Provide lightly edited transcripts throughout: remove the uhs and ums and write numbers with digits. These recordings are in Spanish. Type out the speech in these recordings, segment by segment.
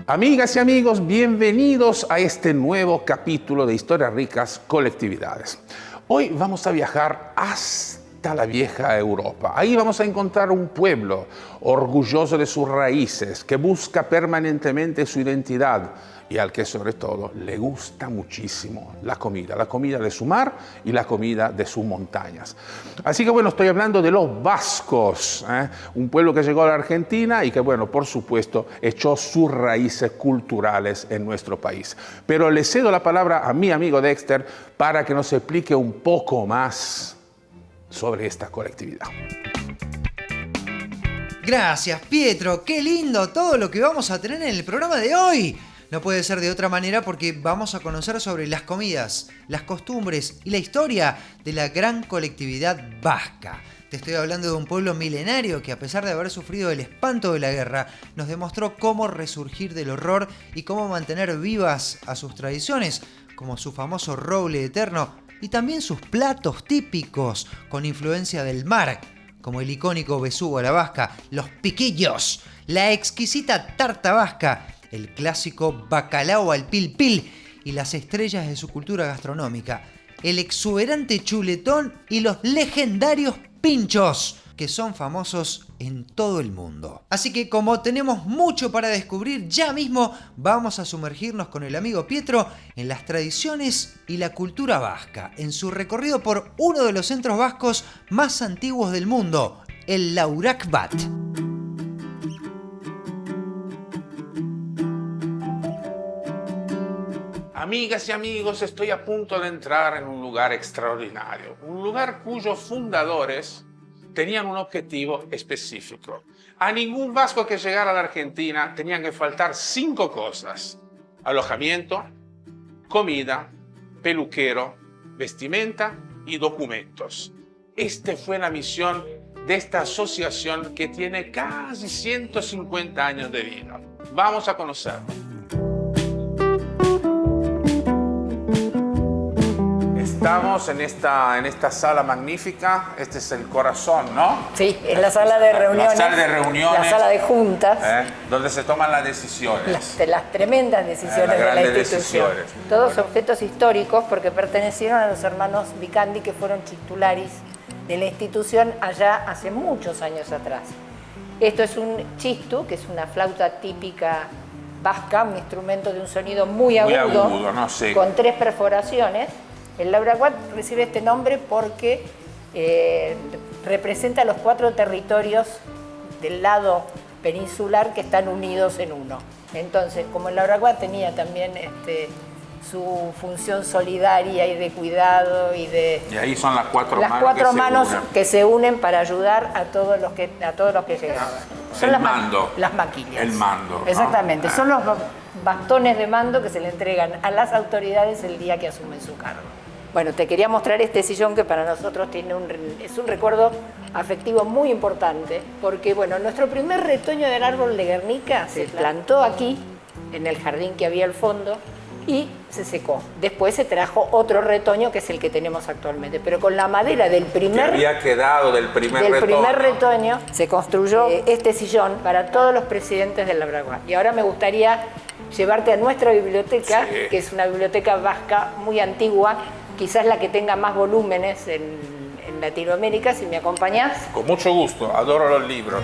Amigas y amigos, bienvenidos a este nuevo capítulo de Historias Ricas Colectividades. Hoy vamos a viajar hasta la vieja Europa. Ahí vamos a encontrar un pueblo orgulloso de sus raíces, que busca permanentemente su identidad y al que sobre todo le gusta muchísimo la comida de su mar y la comida de sus montañas. Así que bueno, estoy hablando de los vascos, un pueblo que llegó a la Argentina y que bueno, por supuesto, echó sus raíces culturales en nuestro país. Pero le cedo la palabra a mi amigo Dexter para que nos explique un poco más sobre esta colectividad. Gracias, Pietro. Qué lindo todo lo que vamos a tener en el programa de hoy. No puede ser de otra manera porque vamos a conocer sobre las comidas, las costumbres y la historia de la gran colectividad vasca. Te estoy hablando de un pueblo milenario que, a pesar de haber sufrido el espanto de la guerra, nos demostró cómo resurgir del horror y cómo mantener vivas a sus tradiciones, como su famoso roble eterno y también sus platos típicos con influencia del mar, como el icónico besugo a la vasca, los piquillos, la exquisita tarta vasca, el clásico bacalao al pil pil y las estrellas de su cultura gastronómica, el exuberante chuletón y los legendarios pinchos, que son famosos en todo el mundo. Así que como tenemos mucho para descubrir, ya mismo vamos a sumergirnos con el amigo Pietro en las tradiciones y la cultura vasca, en su recorrido por uno de los centros vascos más antiguos del mundo, el Laurac Bat. Amigas y amigos, estoy a punto de entrar en un lugar extraordinario, un lugar cuyos fundadores tenían un objetivo específico. A ningún vasco que llegara a la Argentina tenían que faltar 5 cosas: alojamiento, comida, peluquero, vestimenta y documentos. Esta fue la misión de esta asociación que tiene casi 150 años de vida. Vamos a conocerlo. Estamos en esta sala magnífica. Este es el corazón, ¿no? Sí, es la sala de reuniones. La sala de reuniones. La sala de juntas. Donde se toman las decisiones. Las tremendas decisiones de la institución. Decisiones. Todos objetos históricos porque pertenecieron a los hermanos Vicandi, que fueron titulares de la institución allá hace muchos años atrás. Esto es un chistu, que es una flauta típica vasca, un instrumento de un sonido muy agudo, ¿no? Sí. Con 3 perforaciones. El Laurac Bat recibe este nombre porque representa los 4 territorios del lado peninsular que están unidos en uno. Entonces, como el Laurac Bat tenía también su función solidaria y de cuidado y ahí son las 4 manos que se unen para ayudar a todos los que llegaban. Son las maquillas. El mando. Exactamente. Son los bastones de mando que se le entregan a las autoridades el día que asumen su cargo. Bueno, te quería mostrar este sillón que para nosotros es un recuerdo afectivo muy importante, porque bueno, nuestro primer retoño del árbol de Guernica se plantó aquí, en el jardín que había al fondo, y se secó. Después se trajo otro retoño, que es el que tenemos actualmente, pero con la madera del primer... Que había quedado del primer retoño, se construyó este sillón para todos los presidentes del Laurac Bat. Y ahora me gustaría llevarte a nuestra biblioteca, sí, que es una biblioteca vasca muy antigua, quizás la que tenga más volúmenes en Latinoamérica, si me acompañás. Con mucho gusto, adoro los libros.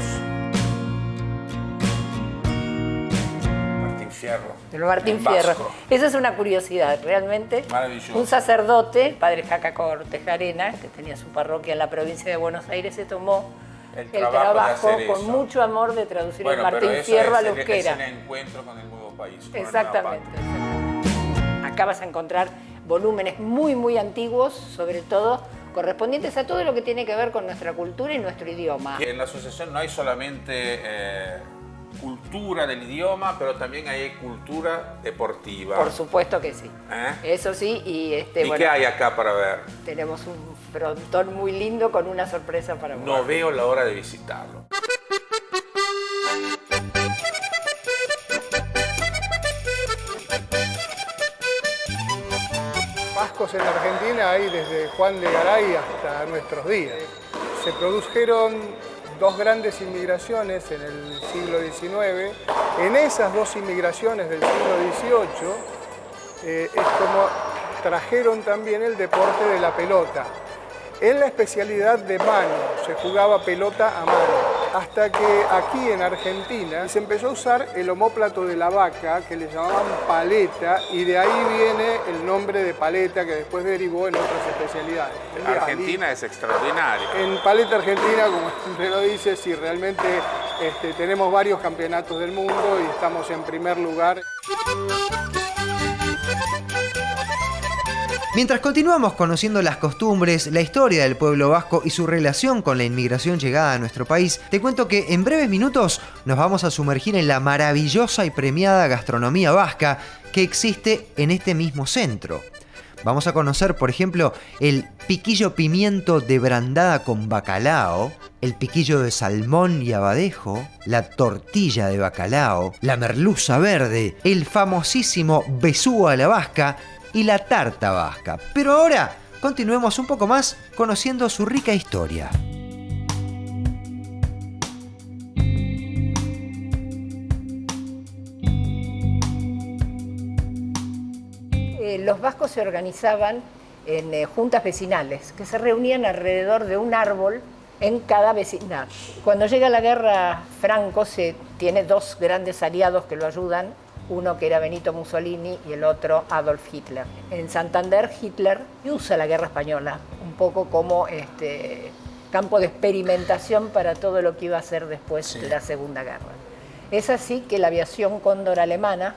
Martín Fierro. El Martín Fierro. Eso es una curiosidad, realmente. Maravilloso. Un sacerdote, padre Jaca Cortejarena, que tenía su parroquia en la provincia de Buenos Aires, se tomó el trabajo con mucho amor de traducir el Martín Fierro al euskera. Es el encuentro con el nuevo país. Exactamente. Acá vas a encontrar volúmenes muy, muy antiguos, sobre todo correspondientes a todo lo que tiene que ver con nuestra cultura y nuestro idioma. En la asociación no hay solamente cultura del idioma, pero también hay cultura deportiva. Por supuesto que sí. Eso sí. ¿Y qué hay acá para ver? Tenemos un frontón muy lindo con una sorpresa para vos. No veo la hora de visitarlo. Vascos en la Argentina hay desde Juan de Garay hasta nuestros días. Se produjeron dos grandes inmigraciones en el siglo XIX. En esas dos inmigraciones del siglo XVIII es como trajeron también el deporte de la pelota. En la especialidad de mano, se jugaba pelota a mano, hasta que aquí en Argentina se empezó a usar el omóplato de la vaca, que le llamaban paleta, y de ahí viene el nombre de paleta, que después derivó en otras especialidades. Argentina es extraordinaria. En paleta argentina, como usted lo dice, sí, realmente tenemos varios campeonatos del mundo y estamos en primer lugar. Mientras continuamos conociendo las costumbres, la historia del pueblo vasco y su relación con la inmigración llegada a nuestro país, te cuento que en breves minutos nos vamos a sumergir en la maravillosa y premiada gastronomía vasca que existe en este mismo centro. Vamos a conocer, por ejemplo, el piquillo pimiento de brandada con bacalao, el piquillo de salmón y abadejo, la tortilla de bacalao, la merluza verde, el famosísimo besú a la vasca y la tarta vasca. Pero ahora continuemos un poco más conociendo su rica historia. Los vascos se organizaban en juntas vecinales que se reunían alrededor de un árbol en cada vecindad. Cuando llega la guerra, Franco tiene dos grandes aliados que lo ayudan, uno que era Benito Mussolini y el otro Adolf Hitler. En Santander, Hitler usa la guerra española un poco como campo de experimentación para todo lo que iba a ser después de la Segunda Guerra. Es así que la aviación Cóndor alemana,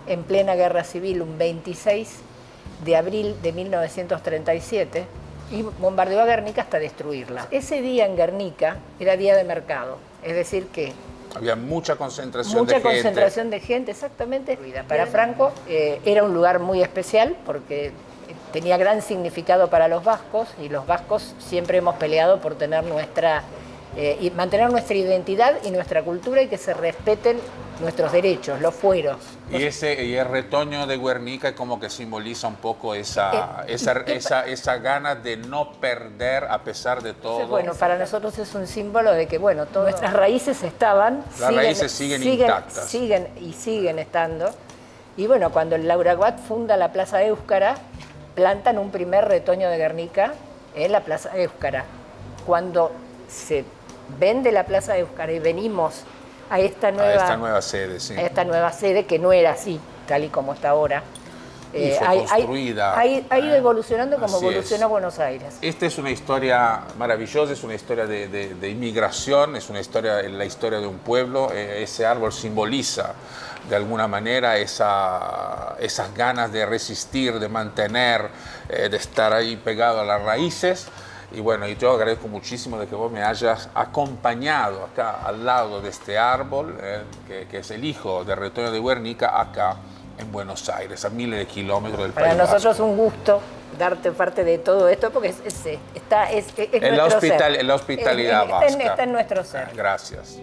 en plena guerra civil, un 26 de abril de 1937, y bombardeó a Guernica hasta destruirla. Ese día en Guernica era día de mercado, es decir que había mucha concentración de gente, exactamente. Para Franco era un lugar muy especial porque tenía gran significado para los vascos, y los vascos siempre hemos peleado por tener y mantener nuestra identidad y nuestra cultura, y que se respeten nuestros derechos, los fueros. Y el retoño de Guernica como que simboliza un poco esa gana de no perder a pesar de todo. Bueno, para nosotros es un símbolo de que, bueno, todas nuestras raíces estaban, siguen intactas. Siguen estando. Y bueno, cuando el Lauraguat funda la Plaza Éuskara, plantan un primer retoño de Guernica en la Plaza Éuskara. Cuando se vende la Plaza Éuskara y venimos a esta nueva sede, sí. A esta nueva sede que no era así, tal y como está ahora. Y fue construida. Ha ido evolucionando como evolucionó Buenos Aires. Esta es una historia maravillosa, es una historia de inmigración, es la historia de un pueblo. Ese árbol simboliza de alguna manera esas ganas de resistir, de mantener, de estar ahí pegado a las raíces. Y bueno, y yo agradezco muchísimo de que vos me hayas acompañado acá al lado de este árbol, que es el hijo del retoño de Guernica, acá en Buenos Aires, a miles de kilómetros del país. Para nosotros es un gusto darte parte de todo esto, porque es en nuestro ser. En la hospitalidad vasca. Está en nuestro ser. Gracias.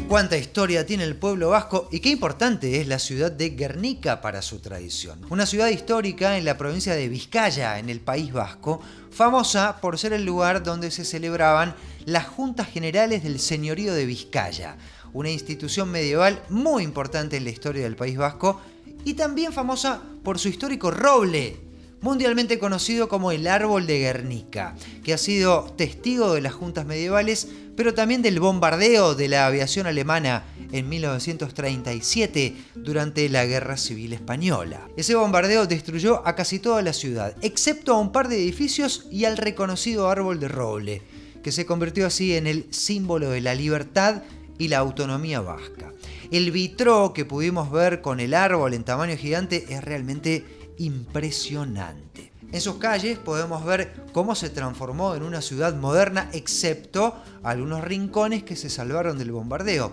Cuánta historia tiene el pueblo vasco y qué importante es la ciudad de Guernica para su tradición. Una ciudad histórica en la provincia de Vizcaya, en el País Vasco, famosa por ser el lugar donde se celebraban las Juntas Generales del Señorío de Vizcaya, una institución medieval muy importante en la historia del País Vasco, y también famosa por su histórico roble, mundialmente conocido como el Árbol de Guernica, que ha sido testigo de las juntas medievales, pero también del bombardeo de la aviación alemana en 1937 durante la Guerra Civil Española. Ese bombardeo destruyó a casi toda la ciudad, excepto a un par de edificios y al reconocido árbol de roble, que se convirtió así en el símbolo de la libertad y la autonomía vasca. El vitró que pudimos ver con el árbol en tamaño gigante es realmente impresionante. En sus calles podemos ver cómo se transformó en una ciudad moderna, excepto algunos rincones que se salvaron del bombardeo.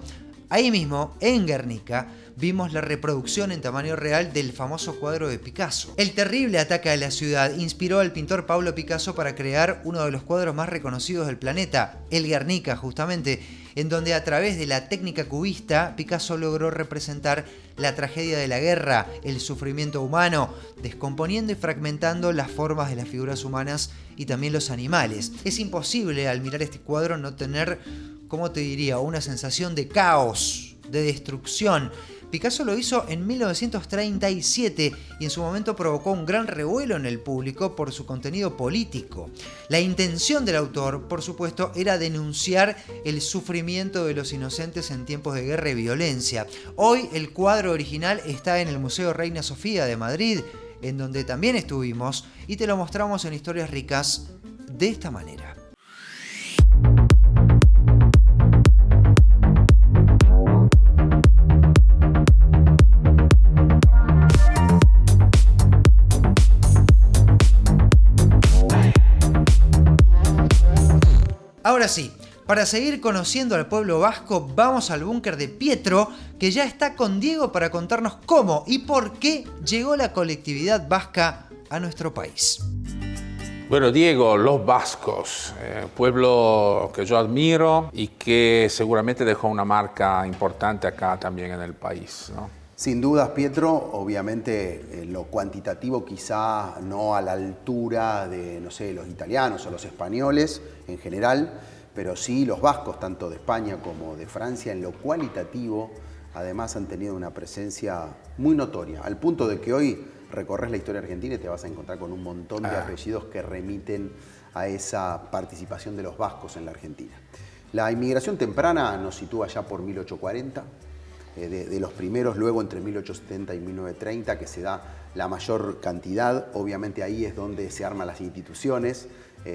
Ahí mismo, en Guernica, vimos la reproducción en tamaño real del famoso cuadro de Picasso. El terrible ataque a la ciudad inspiró al pintor Pablo Picasso para crear uno de los cuadros más reconocidos del planeta, el Guernica justamente, en donde a través de la técnica cubista, Picasso logró representar la tragedia de la guerra, el sufrimiento humano, descomponiendo y fragmentando las formas de las figuras humanas y también los animales. Es imposible al mirar este cuadro no tener, ¿cómo te diría?, una sensación de caos, de destrucción. Picasso lo hizo en 1937 y en su momento provocó un gran revuelo en el público por su contenido político. La intención del autor, por supuesto, era denunciar el sufrimiento de los inocentes en tiempos de guerra y violencia. Hoy el cuadro original está en el Museo Reina Sofía de Madrid, en donde también estuvimos, y te lo mostramos en Historias Ricas de esta manera. Ahora sí, para seguir conociendo al pueblo vasco, vamos al búnker de Pietro, que ya está con Diego para contarnos cómo y por qué llegó la colectividad vasca a nuestro país. Bueno, Diego, los vascos, pueblo que yo admiro y que seguramente dejó una marca importante acá también en el país, ¿no? Sin dudas, Pietro, obviamente lo cuantitativo quizá no a la altura de, no sé, los italianos o los españoles en general, pero sí los vascos, tanto de España como de Francia, en lo cualitativo, además han tenido una presencia muy notoria, al punto de que hoy recorres la historia argentina y te vas a encontrar con un montón de apellidos que remiten a esa participación de los vascos en la Argentina. La inmigración temprana nos sitúa ya por 1840, de los primeros, luego entre 1870 y 1930, que se da la mayor cantidad. Obviamente ahí es donde se arman las instituciones,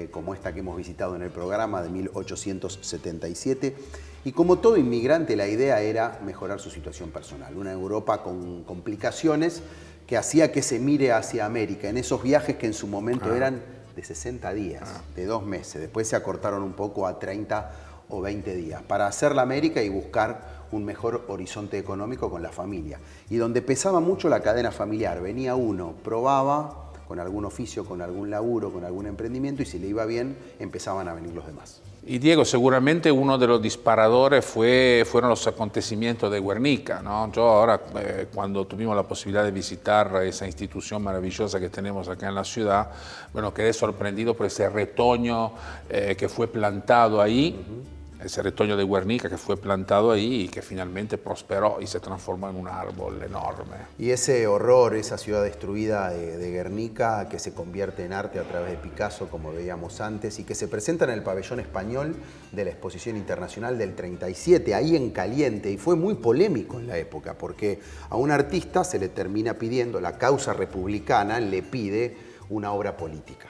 como esta que hemos visitado en el programa de 1877. Y como todo inmigrante, la idea era mejorar su situación personal. Una Europa con complicaciones que hacía que se mire hacia América, en esos viajes que en su momento eran de 60 días, de 2 meses. Después se acortaron un poco a 30 o 20 días, para hacer la América y buscar un mejor horizonte económico con la familia. Y donde pesaba mucho la cadena familiar, venía uno, probaba con algún oficio, con algún laburo, con algún emprendimiento, y si le iba bien, empezaban a venir los demás. Y Diego, seguramente uno de los disparadores fueron los acontecimientos de Guernica, ¿no? Yo ahora, cuando tuvimos la posibilidad de visitar esa institución maravillosa que tenemos acá en la ciudad, bueno, quedé sorprendido por ese retoño que fue plantado ahí, ese retoño de Guernica que fue plantado ahí y que finalmente prosperó y se transformó en un árbol enorme. Y ese horror, esa ciudad destruida de Guernica, que se convierte en arte a través de Picasso, como veíamos antes, y que se presenta en el pabellón español de la Exposición Internacional del 37, ahí en caliente, y fue muy polémico en la época, porque a un artista se le termina pidiendo, la causa republicana le pide una obra política.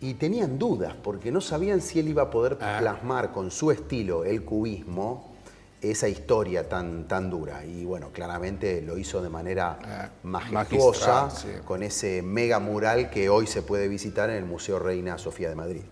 Y tenían dudas, porque no sabían si él iba a poder plasmar con su estilo, el cubismo, esa historia tan dura. Y bueno, claramente lo hizo de manera majestuosa, sí, con ese mega mural que hoy se puede visitar en el Museo Reina Sofía de Madrid.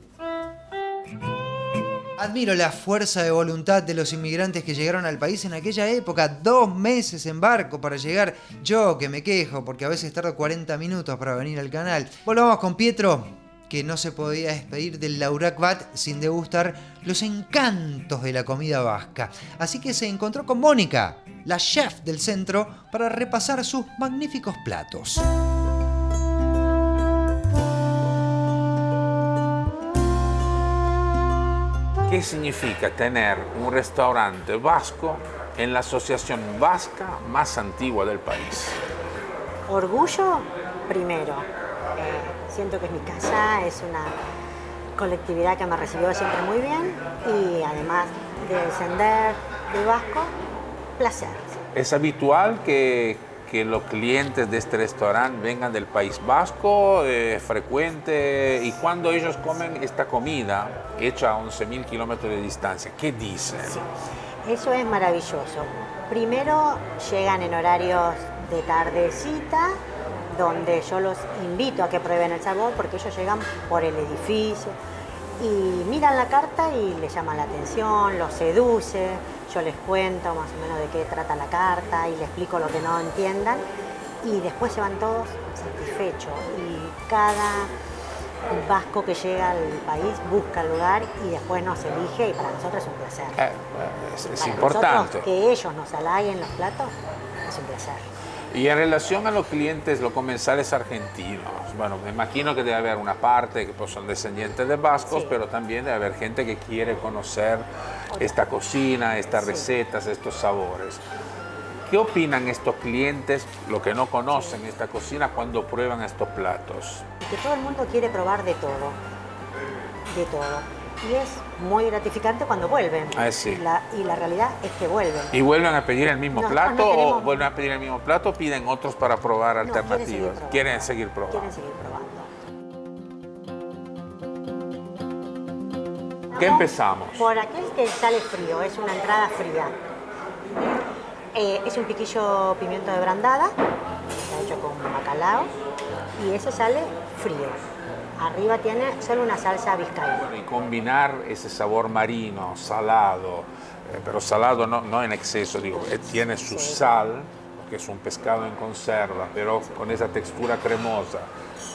Admiro la fuerza de voluntad de los inmigrantes que llegaron al país en aquella época, 2 meses en barco para llegar. Yo que me quejo porque a veces tardo 40 minutos para venir al canal. Volvamos con Pietro, que no se podía despedir del Laurac Bat sin degustar los encantos de la comida vasca. Así que se encontró con Mónica, la chef del centro, para repasar sus magníficos platos. ¿Qué significa tener un restaurante vasco en la asociación vasca más antigua del país? Orgullo, primero. Siento que es mi casa, es una colectividad que me recibió siempre muy bien y además de descender de vasco, placer. ¿Es habitual que los clientes de este restaurante vengan del País Vasco? ¿Frecuente? Y cuando ellos comen esta comida hecha a 11.000 kilómetros de distancia, ¿qué dicen? Sí, eso es maravilloso. Primero llegan en horarios de tardecita, donde yo los invito a que prueben el sabor, porque ellos llegan por el edificio y miran la carta y les llama la atención, los seduce. yo les cuento más o menos de qué trata la carta y les explico lo que no entiendan y después se van todos satisfechos y cada vasco que llega al país busca el lugar y después nos elige y para nosotros es un placer. Es Para importante. nosotros, que ellos nos halaguen los platos es un placer. Y en relación a los clientes, los comensales argentinos, bueno, me imagino que debe haber una parte que pues, son descendientes de vascos, Sí. pero también debe haber gente que quiere conocer esta cocina, estas Sí. recetas, estos sabores. ¿Qué opinan estos clientes, los que no conocen esta cocina, cuando prueban estos platos? Que todo el mundo quiere probar de todo. De todo. Y es muy gratificante cuando vuelven. Sí. Y la realidad es que vuelven. ¿Y vuelven a pedir el mismo Nosotros plato no o tenemos- vuelven a pedir el mismo plato o piden otros para probar No, alternativas? Quieren seguir probando. Quieren seguir probando. ¿Qué empezamos? Por aquel que sale frío, es una entrada fría. Es un piquillo pimiento de brandada, está hecho con bacalao, y ese sale frío. Arriba tiene solo una salsa vizcaína. Y combinar ese sabor marino, salado, pero salado no en exceso, digo, tiene su Sí. sal, que es un pescado en conserva, pero con esa textura cremosa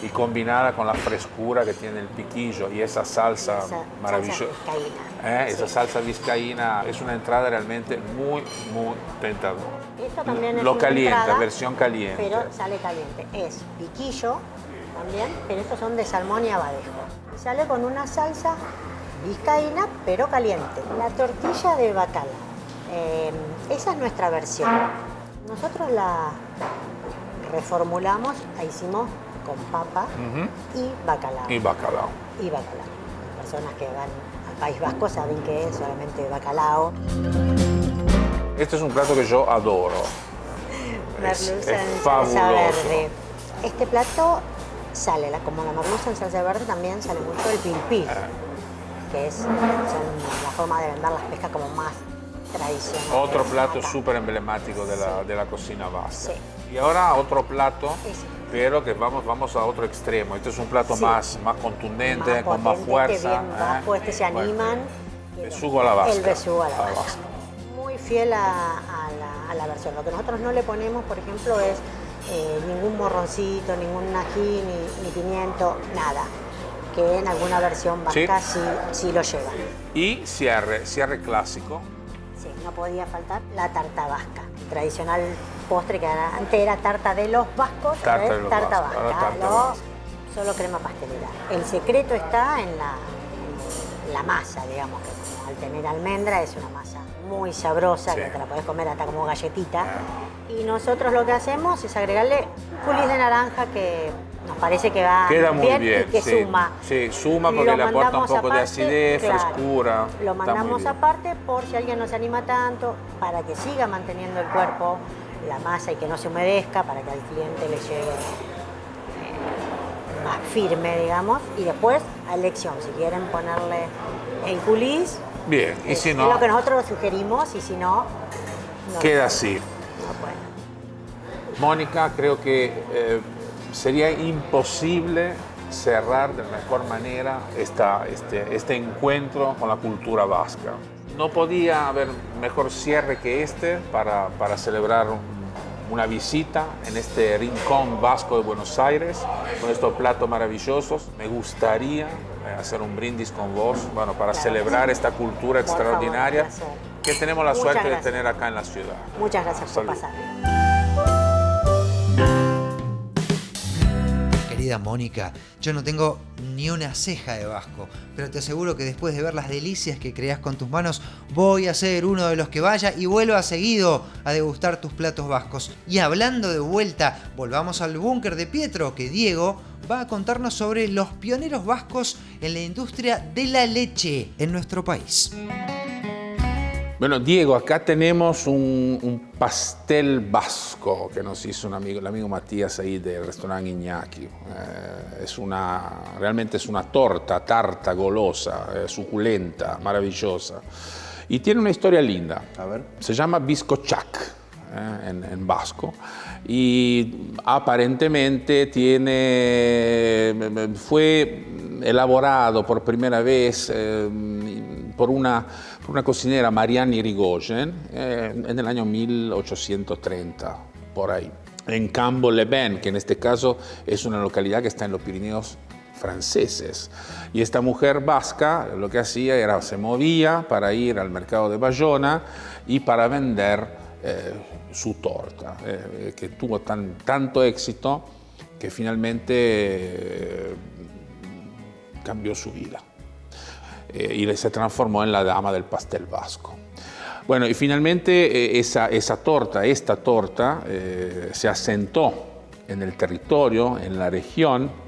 y combinada con la frescura que tiene el piquillo y esa salsa Esa maravillosa. salsa vizcaína. Esa Sí. salsa vizcaína es una entrada realmente muy, muy tentadora. Esto también es Lo una caliente, entrada, versión caliente. pero sale caliente. Es piquillo también, pero estos son de salmón y abadejo. Y sale con una salsa vizcaína, pero caliente. La tortilla de bacalao. Esa es nuestra versión. Nosotros la reformulamos, la hicimos con papa y bacalao. Y bacalao. Y bacalao. Las personas que van al País Vasco saben que es solamente bacalao. Este es un plato que yo adoro. Merluza es en salsa fabuloso. verde. Este plato sale, como la merluza en salsa verde, también sale mucho el pilpil, que es la forma de vender las pescas como más tradicional. Otro plato Acá. súper emblemático de la cocina vasca. Sí. Y ahora otro plato, Ese. pero que vamos a otro extremo. Este es un plato Sí. más contundente, con más potente, fuerza. que bien vasco, este se Bueno, animan. besugo a la vasca. El besugo a la A la vasca. vasca. Muy fiel a la versión. Lo que nosotros no le ponemos, por ejemplo, es ningún morroncito, ningún ají, ni pimiento, nada. Que en alguna versión vasca sí lo llevan. Y cierre clásico. Sí, no podía faltar la tarta vasca, tradicional postre que antes era tarta de los vascos, Tarta ahora de es los tarta vascos, ahora vasca, tarta no vasca. solo crema pastelera. El secreto está en la masa, digamos, que como al tener almendra es una masa muy sabrosa, Sí. que te la podés comer hasta como galletita. Y nosotros lo que hacemos es agregarle coulis de naranja que nos parece que va Queda muy bien. y que sí. suma. Sí, suma porque Lo le aporta un mandamos poco de aparte, acidez, claro. frescura. Lo Está muy mandamos bien. aparte por si alguien no se anima tanto, para que siga manteniendo el cuerpo, la masa y que no se humedezca, para que al cliente le llegue más firme, digamos. Y después, a elección, si quieren ponerle el coulis, Bien, y si es no, lo que nosotros sugerimos, y si no, no queda así. no pueden. Mónica, creo que sería imposible cerrar de mejor manera este encuentro con la cultura vasca. No podía haber mejor cierre que este para celebrar una visita en este rincón vasco de Buenos Aires con estos platos maravillosos. Me gustaría hacer un brindis con vos, bueno, para Claro. celebrar esta cultura Por favor, extraordinaria un placer. que tenemos la Muchas suerte gracias. de tener acá en la ciudad. Muchas gracias por Salud. pasar. Querida Mónica, yo no tengo ni una ceja de vasco, pero te aseguro que después de ver las delicias que creas con tus manos, voy a ser uno de los que vaya y vuelva seguido a degustar tus platos vascos. Y hablando de vuelta, volvamos al búnker de Pietro, que Diego va a contarnos sobre los pioneros vascos en la industria de la leche en nuestro país. Bueno, Diego, acá tenemos un pastel vasco que nos hizo el amigo Matías ahí del restaurante Iñaki. Realmente es una tarta golosa, suculenta, maravillosa. Y tiene una historia linda. A ver. Se llama bizcochac en vasco. Y aparentemente fue elaborado por primera vez por una cocinera, Marianne Irigoyen, en el año 1830, por ahí. En Cambo-les-Bains, que en este caso es una localidad que está en los Pirineos franceses. Y esta mujer vasca lo que hacía era, se movía para ir al mercado de Bayona y para vender su torta, que tuvo tanto éxito que finalmente cambió su vida y se transformó en la dama del pastel vasco. Bueno, y finalmente esta torta se asentó en el territorio, en la región,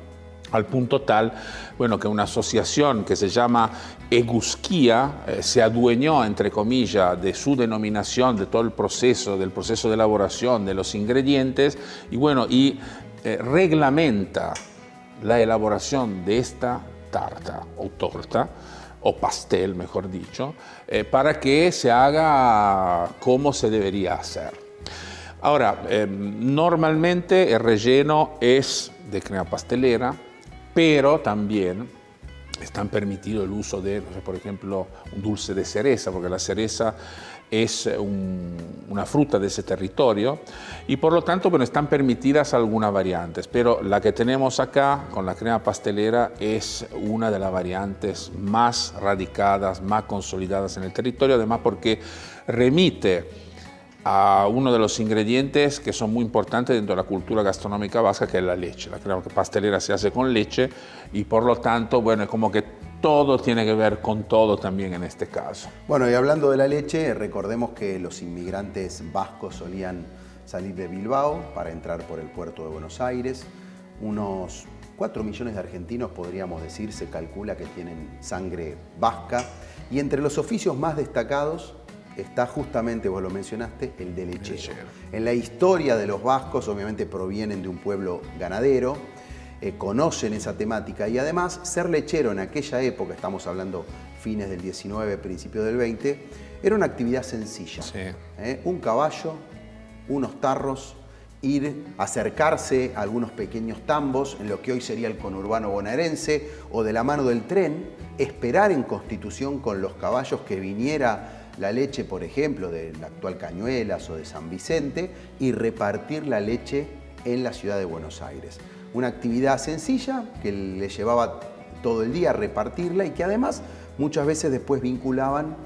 al punto tal, bueno, que una asociación que se llama Egusquía se adueñó, entre comillas, de su denominación, de todo el proceso, del proceso de elaboración de los ingredientes, y bueno, reglamenta la elaboración de esta tarta o torta, o pastel, mejor dicho, para que se haga como se debería hacer. Ahora, normalmente el relleno es de crema pastelera, pero también están permitido el uso de, no sé, por ejemplo, un dulce de cereza, porque la cereza es una fruta de ese territorio y por lo tanto, bueno, están permitidas algunas variantes, pero la que tenemos acá con la crema pastelera es una de las variantes más radicadas, más consolidadas en el territorio, además porque remite a uno de los ingredientes que son muy importantes dentro de la cultura gastronómica vasca, que es la leche. La crema pastelera se hace con leche y por lo tanto, bueno, es como que todo tiene que ver con todo también en este caso. Bueno, y hablando de la leche, recordemos que los inmigrantes vascos solían salir de Bilbao para entrar por el puerto de Buenos Aires. Unos 4 millones de argentinos, podríamos decir, se calcula que tienen sangre vasca. Y entre los oficios más destacados está justamente, vos lo mencionaste, el de lechero. En la historia de los vascos, obviamente provienen de un pueblo ganadero, conocen esa temática y además ser lechero en aquella época, estamos hablando fines del 19, principios del 20, era una actividad sencilla. Sí. Un caballo, unos tarros, acercarse a algunos pequeños tambos en lo que hoy sería el conurbano bonaerense o de la mano del tren, esperar en Constitución con los caballos que viniera la leche, por ejemplo, de la actual Cañuelas o de San Vicente y repartir la leche en la ciudad de Buenos Aires. Una actividad sencilla que le llevaba todo el día a repartirla y que además muchas veces después vinculaban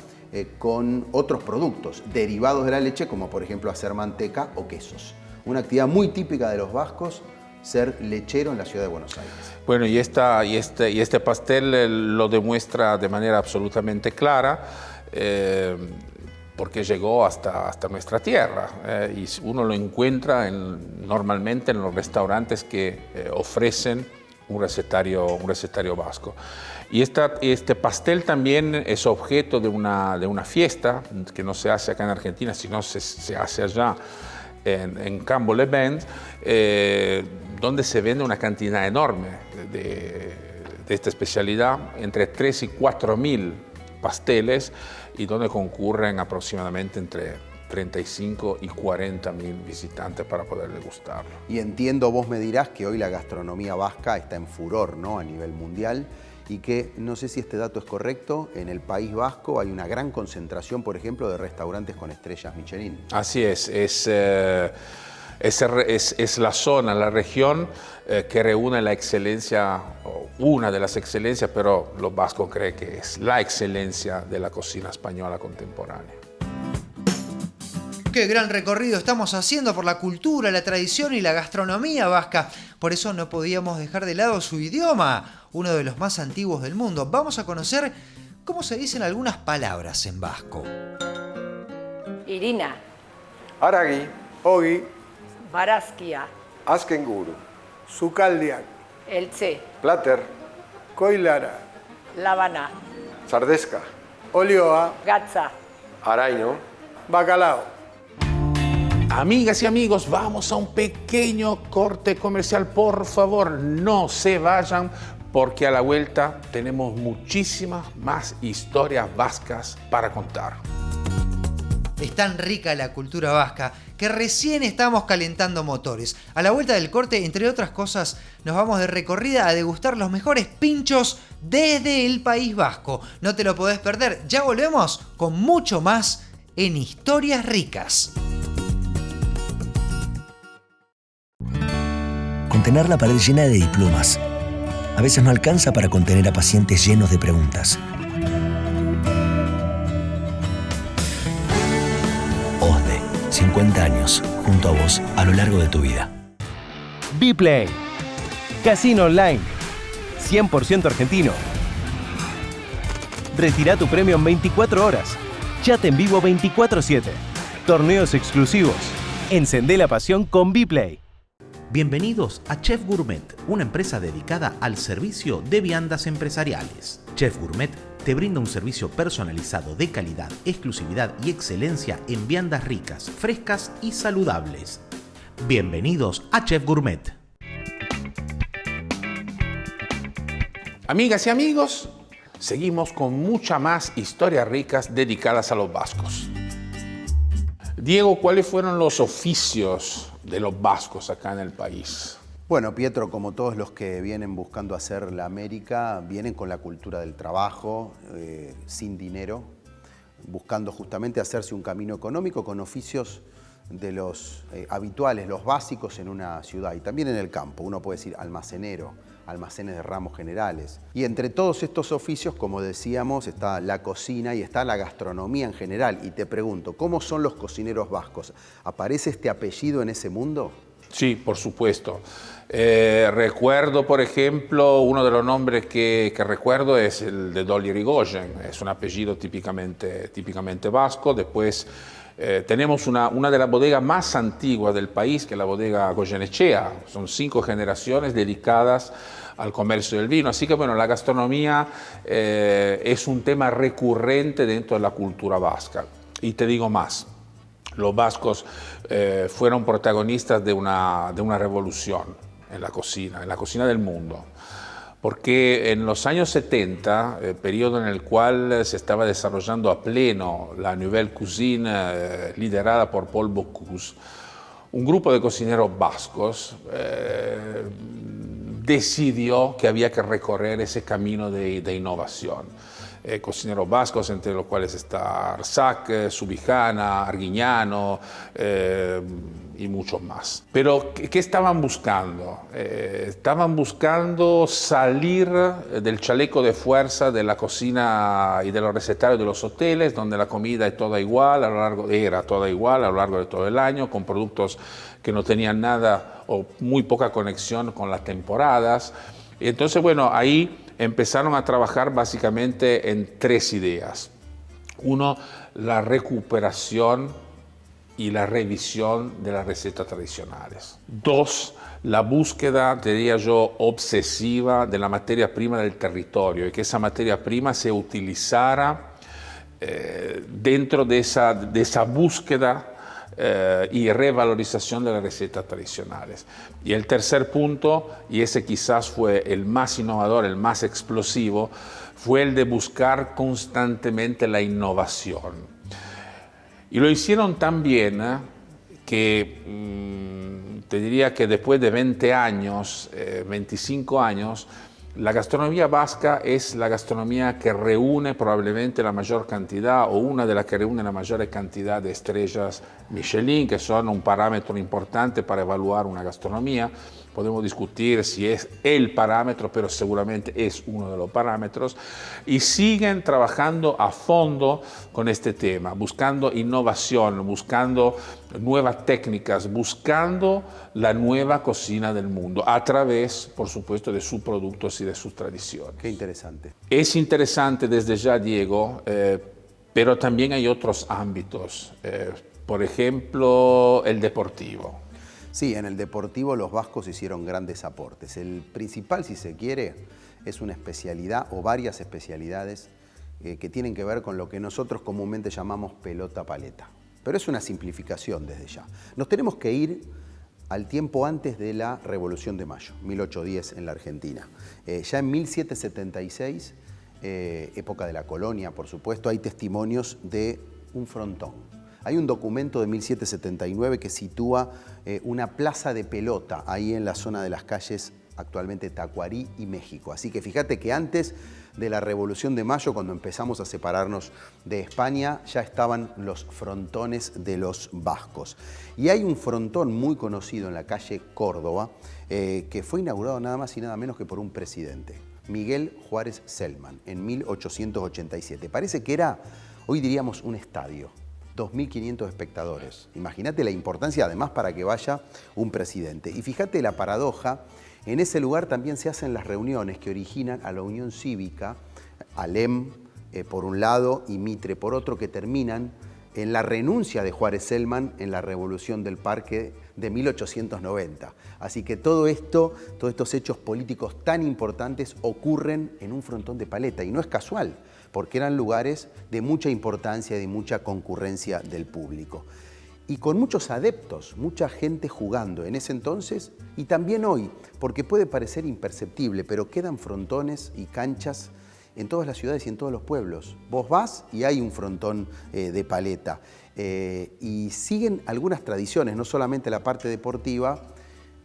con otros productos derivados de la leche, como por ejemplo hacer manteca o quesos. Una actividad muy típica de los vascos, ser lechero en la ciudad de Buenos Aires. Bueno, y este pastel lo demuestra de manera absolutamente clara, porque llegó hasta nuestra tierra y uno lo encuentra normalmente en los restaurantes que ofrecen un recetario vasco. Y este pastel también es objeto de una fiesta que no se hace acá en Argentina, sino se hace allá en Cambo-les-Bains, donde se vende una cantidad enorme de esta especialidad, entre 3 y 4 mil pasteles, y donde concurren aproximadamente entre 35 y 40 mil visitantes para poder degustarlo. Y entiendo, vos me dirás que hoy la gastronomía vasca está en furor, ¿no?, a nivel mundial, y que, no sé si este dato es correcto, en el País Vasco hay una gran concentración, por ejemplo, de restaurantes con estrellas Michelin. Así es la zona, la región que reúne la excelencia, o una de las excelencias, pero los vascos creen que es la excelencia de la cocina española contemporánea. Qué gran recorrido estamos haciendo por la cultura, la tradición y la gastronomía vasca. Por eso no podíamos dejar de lado su idioma, uno de los más antiguos del mundo. Vamos a conocer cómo se dicen algunas palabras en vasco. Irina, Aragi, Ogi, Barazkia, Askenguru, Sukaldiak, Elche, Plater, Koilara, Lavana, Sardeska, Olioa, Gatza. Araino, Bacalao. Amigas y amigos, vamos a un pequeño corte comercial. Por favor, no se vayan, porque a la vuelta tenemos muchísimas más historias vascas para contar. Es tan rica la cultura vasca que recién estamos calentando motores. A la vuelta del corte, entre otras cosas, nos vamos de recorrida a degustar los mejores pinchos desde el País Vasco. No te lo podés perder. Ya volvemos con mucho más en Historias Ricas. Contener la pared llena de diplomas. A veces no alcanza para contener a pacientes llenos de preguntas. OSDE, 50 años, junto a vos a lo largo de tu vida. Bplay, casino online, 100% argentino. Retira tu premio en 24 horas. Chat en vivo 24/7. Torneos exclusivos. Encendé la pasión con Bplay. Bienvenidos a Chef Gourmet, una empresa dedicada al servicio de viandas empresariales. Chef Gourmet te brinda un servicio personalizado de calidad, exclusividad y excelencia en viandas ricas, frescas y saludables. Bienvenidos a Chef Gourmet. Amigas y amigos, seguimos con muchas más historias ricas dedicadas a los vascos. Diego, ¿cuáles fueron los oficios de los vascos acá en el país? Bueno, Pietro, como todos los que vienen buscando hacer la América, vienen con la cultura del trabajo, sin dinero, buscando justamente hacerse un camino económico con oficios de los habituales, los básicos en una ciudad y también en el campo. Uno puede decir almacenero, almacenes de ramos generales. Y entre todos estos oficios, como decíamos, está la cocina y está la gastronomía en general. Y te pregunto, ¿cómo son los cocineros vascos? ¿Aparece este apellido en ese mundo? Sí, por supuesto. Recuerdo, por ejemplo, uno de los nombres que recuerdo es el de Dolly Rigoyen. Es un apellido típicamente vasco. Después tenemos una de las bodegas más antiguas del país, que es la bodega Goyenechea. Son 5 generaciones dedicadas al comercio del vino. Así que bueno, la gastronomía es un tema recurrente dentro de la cultura vasca. Y te digo más, los vascos fueron protagonistas de una revolución en la cocina del mundo. Porque en los años 70, periodo en el cual se estaba desarrollando a pleno la Nouvelle Cuisine liderada por Paul Bocuse, un grupo de cocineros vascos decidió que había que recorrer ese camino de innovación. Cocineros vascos, entre los cuales está Arsac, Subijana, Arguiñano y muchos más. Pero, ¿qué estaban buscando? Estaban buscando salir del chaleco de fuerza de la cocina y de los recetarios de los hoteles, donde la comida es toda igual, era toda igual a lo largo de todo el año, con productos que no tenían nada o muy poca conexión con las temporadas. Y entonces, bueno, ahí empezaron a trabajar básicamente en 3 ideas. Uno, la recuperación y la revisión de las recetas tradicionales. 2, la búsqueda, diría yo, obsesiva de la materia prima del territorio y que esa materia prima se utilizara dentro de esa búsqueda y revalorización de las recetas tradicionales. Y el tercer punto, y ese quizás fue el más innovador, el más explosivo, fue el de buscar constantemente la innovación. Y lo hicieron tan bien que te diría que después de 20 años, 25 años, la gastronomía vasca es la gastronomía que reúne probablemente la mayor cantidad o una de las que reúne la mayor cantidad de estrellas Michelin, que son un parámetro importante para evaluar una gastronomía. Podemos discutir si es el parámetro, pero seguramente es uno de los parámetros. Y siguen trabajando a fondo con este tema, buscando innovación, buscando nuevas técnicas, buscando la nueva cocina del mundo, a través, por supuesto, de sus productos y de sus tradiciones. Qué interesante. Es interesante desde ya, Diego, pero también hay otros ámbitos. Por ejemplo, el deportivo. Sí, en el deportivo los vascos hicieron grandes aportes. El principal, si se quiere, es una especialidad o varias especialidades que tienen que ver con lo que nosotros comúnmente llamamos pelota paleta. Pero es una simplificación desde ya. Nos tenemos que ir al tiempo antes de la Revolución de Mayo, 1810 en la Argentina. Ya en 1776, época de la colonia, por supuesto, hay testimonios de un frontón. Hay un documento de 1779 que sitúa una plaza de pelota ahí en la zona de las calles actualmente Tacuarí y México. Así que fíjate que antes de la Revolución de Mayo, cuando empezamos a separarnos de España, ya estaban los frontones de los vascos. Y hay un frontón muy conocido en la calle Córdoba que fue inaugurado nada más y nada menos que por un presidente, Miguel Juárez Celman, en 1887. Parece que era, hoy diríamos, un estadio. 2.500 espectadores. Imagínate la importancia, además, para que vaya un presidente. Y fíjate la paradoja, en ese lugar también se hacen las reuniones que originan a la Unión Cívica, Alem por un lado y Mitre por otro, que terminan en la renuncia de Juárez Celman en la Revolución del Parque de 1890. Así que todos estos hechos políticos tan importantes ocurren en un frontón de paleta, y no es casual, porque eran lugares de mucha importancia y de mucha concurrencia del público. Y con muchos adeptos, mucha gente jugando en ese entonces y también hoy, porque puede parecer imperceptible, pero quedan frontones y canchas en todas las ciudades y en todos los pueblos. Vos vas y hay un frontón de paleta. Y siguen algunas tradiciones, no solamente la parte deportiva,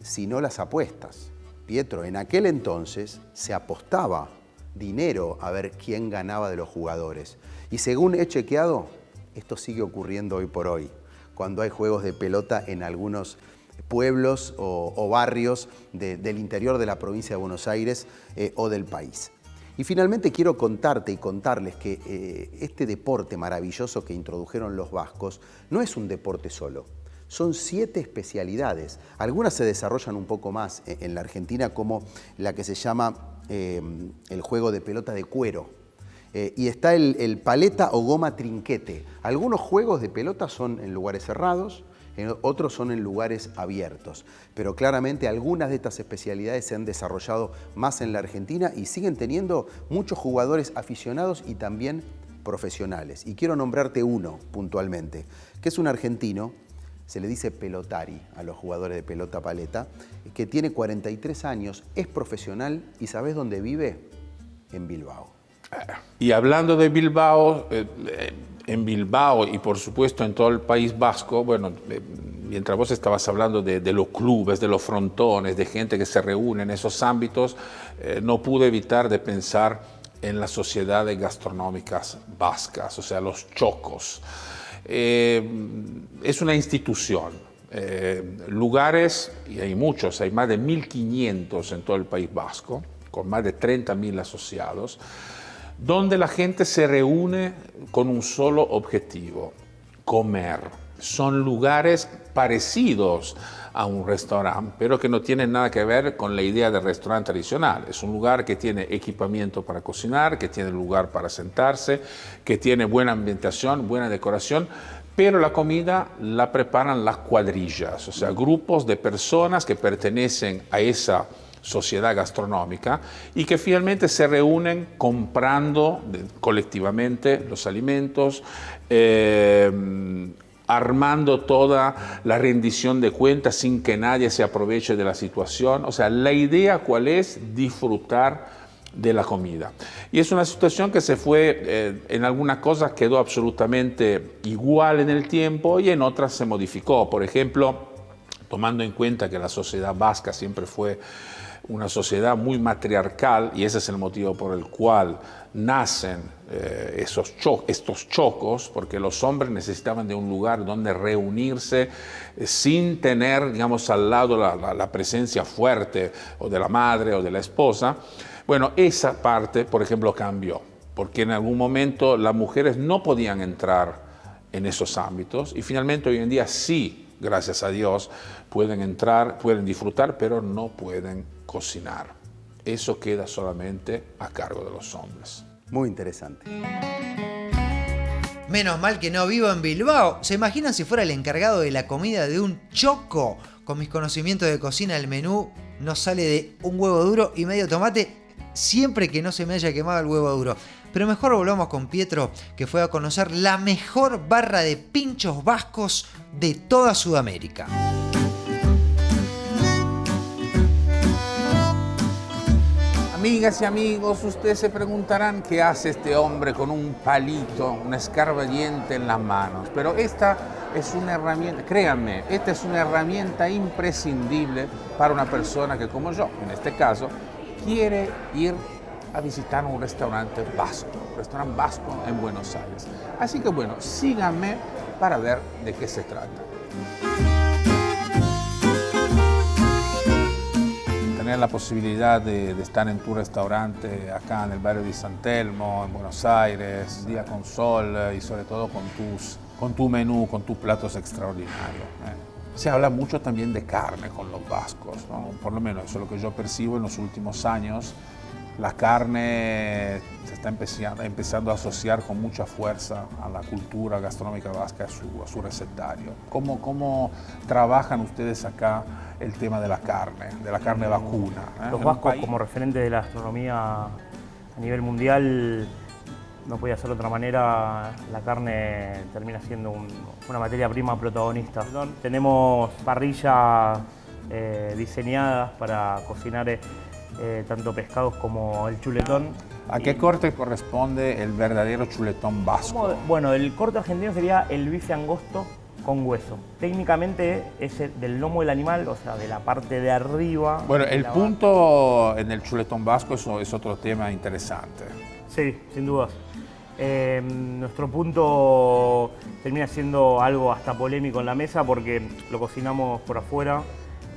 sino las apuestas. Pietro, en aquel entonces se apostaba dinero a ver quién ganaba de los jugadores. Y según he chequeado, esto sigue ocurriendo hoy por hoy, cuando hay juegos de pelota en algunos pueblos o barrios del interior de la provincia de Buenos Aires o del país. Y finalmente quiero contarte y contarles que este deporte maravilloso que introdujeron los vascos no es un deporte solo. Son 7 especialidades. Algunas se desarrollan un poco más en la Argentina, como la que se llama el juego de pelota de cuero. Y está el paleta o goma trinquete. Algunos juegos de pelota son en lugares cerrados, otros son en lugares abiertos. Pero claramente algunas de estas especialidades se han desarrollado más en la Argentina y siguen teniendo muchos jugadores aficionados y también profesionales. Y quiero nombrarte uno puntualmente, que es un argentino, se le dice pelotari a los jugadores de pelota paleta, que tiene 43 años, es profesional y ¿sabés dónde vive? En Bilbao. Y hablando de Bilbao, en Bilbao y por supuesto en todo el País Vasco, bueno, mientras vos estabas hablando de los clubes, de los frontones, de gente que se reúne en esos ámbitos, no pude evitar de pensar en las sociedades gastronómicas vascas, o sea, los chocos. Es una institución, lugares, y hay muchos, hay más de 1.500 en todo el País Vasco, con más de 30.000 asociados, donde la gente se reúne con un solo objetivo: comer. Son lugares parecidos a un restaurante, pero que no tienen nada que ver con la idea del restaurante tradicional. Es un lugar que tiene equipamiento para cocinar, que tiene lugar para sentarse, que tiene buena ambientación, buena decoración, pero la comida la preparan las cuadrillas, o sea, grupos de personas que pertenecen a esa sociedad gastronómica y que finalmente se reúnen comprando colectivamente los alimentos, armando toda la rendición de cuentas sin que nadie se aproveche de la situación. O sea, la idea ¿cuál es? Disfrutar de la comida. Y es una situación que se fue, en algunas cosas quedó absolutamente igual en el tiempo y en otras se modificó. Por ejemplo, tomando en cuenta que la sociedad vasca siempre fue una sociedad muy matriarcal, y ese es el motivo por el cual nacen estos chocos, porque los hombres necesitaban de un lugar donde reunirse sin tener, digamos, al lado la presencia fuerte o de la madre o de la esposa. Bueno, esa parte, por ejemplo, cambió, porque en algún momento las mujeres no podían entrar en esos ámbitos y finalmente hoy en día sí, gracias a Dios, pueden entrar, pueden disfrutar, pero no pueden cocinar. Eso queda solamente a cargo de los hombres. Muy interesante. Menos mal que no vivo en Bilbao. ¿Se imaginan si fuera el encargado de la comida de un choco? Con mis conocimientos de cocina, el menú nos sale de un huevo duro y medio tomate, siempre que no se me haya quemado el huevo duro. Pero mejor volvamos con Pietro, que fue a conocer la mejor barra de pinchos vascos de toda Sudamérica. Amigas y amigos, ustedes se preguntarán qué hace este hombre con un palito, una escarbadiente en las manos. Pero esta es una herramienta, créanme, esta es una herramienta imprescindible para una persona que, como yo, en este caso, quiere ir a visitar un restaurante vasco en Buenos Aires. Así que bueno, síganme para ver de qué se trata. Tener la posibilidad de estar en tu restaurante acá en el barrio de San Telmo, en Buenos Aires, un día con sol y sobre todo con tu menú, con tus platos extraordinarios. Se habla mucho también de carne con los vascos, ¿no? Por lo menos eso es lo que yo percibo en los últimos años. La carne se está empezando a asociar con mucha fuerza a la cultura gastronómica vasca, a su recetario. ¿Cómo trabajan ustedes acá el tema de la carne vacuna? Los vascos, como referente de la gastronomía a nivel mundial, no podía ser de otra manera. La carne termina siendo una materia prima protagonista. Tenemos parrillas diseñadas para cocinar tanto pescados como el chuletón. ¿A qué corte corresponde el verdadero chuletón vasco? Bueno, el corte argentino sería el bife angosto con hueso. Técnicamente es del lomo del animal, o sea, de la parte de arriba. Bueno, el punto en el chuletón vasco es otro tema interesante. Sí, sin dudas. Nuestro punto termina siendo algo hasta polémico en la mesa porque lo cocinamos por afuera,